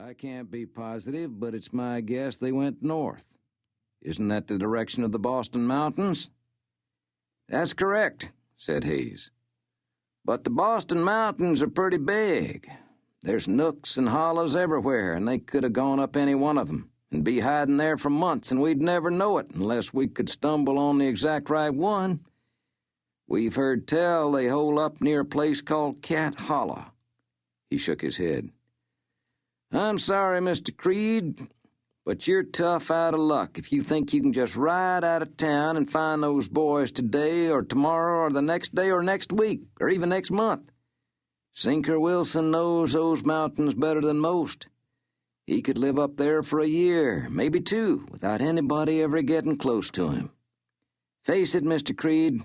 I can't be positive, but it's my guess they went north. Isn't that the direction of the Boston Mountains? That's correct, said Hayes. But the Boston Mountains are pretty big. There's nooks and hollows everywhere, and they could have gone up any one of them and be hiding there for months, and we'd never know it unless we could stumble on the exact right one. We've heard tell they hole up near a place called Cat Hollow. He shook his head. I'm sorry, Mr. Creed, but you're tough out of luck if you think you can just ride out of town and find those boys today or tomorrow or the next day or next week or even next month. Sinker Wilson knows those mountains better than most. He could live up there for a year, maybe two, without anybody ever getting close to him. Face it, Mr. Creed,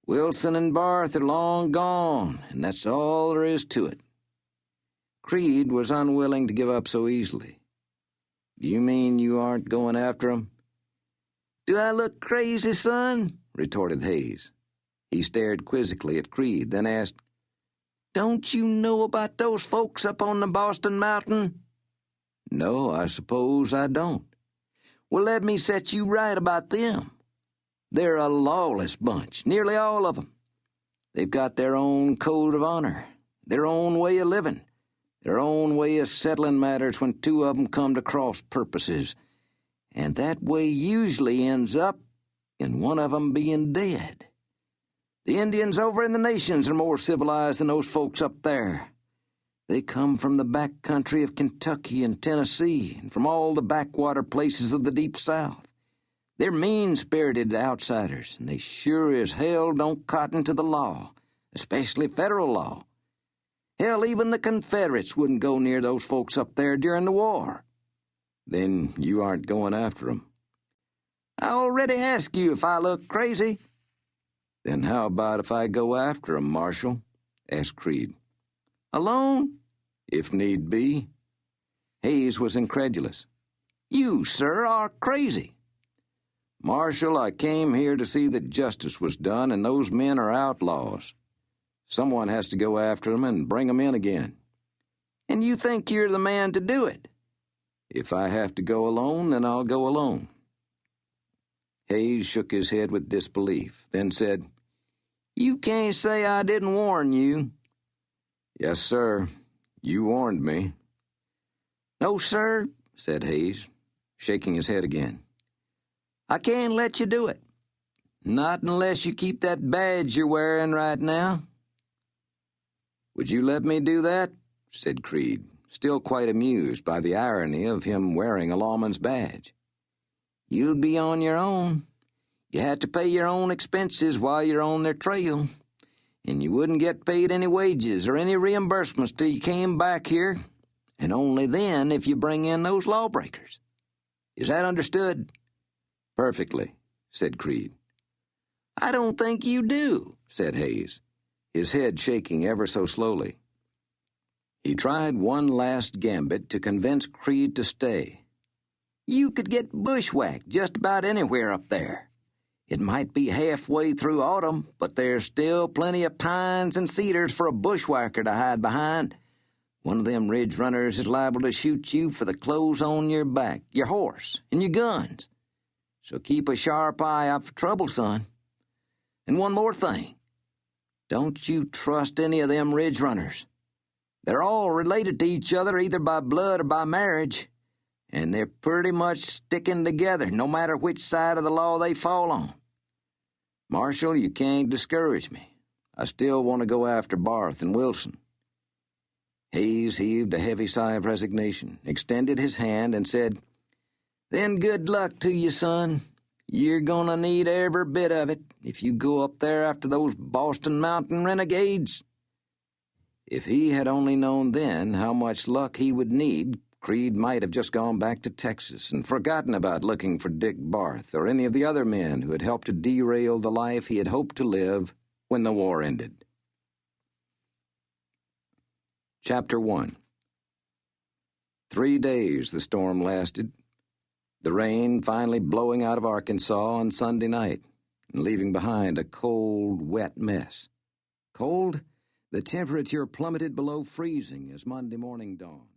Wilson and Barth are long gone, and that's all there is to it. Creed was unwilling to give up so easily. You mean you aren't going after 'em? Do I look crazy, son? Retorted Hayes. He stared quizzically at Creed, then asked, Don't you know about those folks up on the Boston Mountain? No, I suppose I don't. Well, let me set you right about them. They're a lawless bunch, nearly all of 'em. They've got their own code of honor, their own way of living, their own way of settling matters when two of 'em come to cross purposes, and that way usually ends up in one of 'em being dead. The Indians over in the nations are more civilized than those folks up there. They come from the back country of Kentucky and Tennessee, and from all the backwater places of the Deep South. They're mean-spirited outsiders, and they sure as hell don't cotton to the law, especially federal law. Hell, even the Confederates wouldn't go near those folks up there during the war. Then you aren't going after 'em. I already asked you if I look crazy. Then how about if I go after 'em, Marshal? Asked Creed. Alone? If need be. Hayes was incredulous. You, sir, are crazy. Marshal, I came here to see that justice was done, and those men are outlaws. Someone has to go after them and bring them in again. And you think you're the man to do it? If I have to go alone, then I'll go alone. Hayes shook his head with disbelief, then said, You can't say I didn't warn you. Yes, sir. You warned me. No, sir, said Hayes, shaking his head again. I can't let you do it. Not unless you keep that badge you're wearing right now. Would you let me do that? Said Creed, still quite amused by the irony of him wearing a lawman's badge. You'd be on your own. You had to pay your own expenses while you're on their trail, and you wouldn't get paid any wages or any reimbursements till you came back here, and only then if you bring in those lawbreakers. Is that understood? Perfectly, said Creed. I don't think you do, said Hayes, his head shaking ever so slowly. He tried one last gambit to convince Creed to stay. You could get bushwhacked just about anywhere up there. It might be halfway through autumn, but there's still plenty of pines and cedars for a bushwhacker to hide behind. One of them ridge runners is liable to shoot you for the clothes on your back, your horse, and your guns. So keep a sharp eye out for trouble, son. And one more thing. Don't you trust any of them ridge runners. They're all related to each other either by blood or by marriage, and they're pretty much sticking together no matter which side of the law they fall on. Marshal, you can't discourage me. I still want to go after Barth and Wilson. Hayes heaved a heavy sigh of resignation, extended his hand, and said, Then good luck to you, son. You're gonna need every bit of it if you go up there after those Boston Mountain renegades. If he had only known then how much luck he would need, Creed might have just gone back to Texas and forgotten about looking for Dick Barth or any of the other men who had helped to derail the life he had hoped to live when the war ended. Chapter 1. 3 days the storm lasted, the rain finally blowing out of Arkansas on Sunday night and leaving behind a cold, wet mess. Cold? The temperature plummeted below freezing as Monday morning dawned.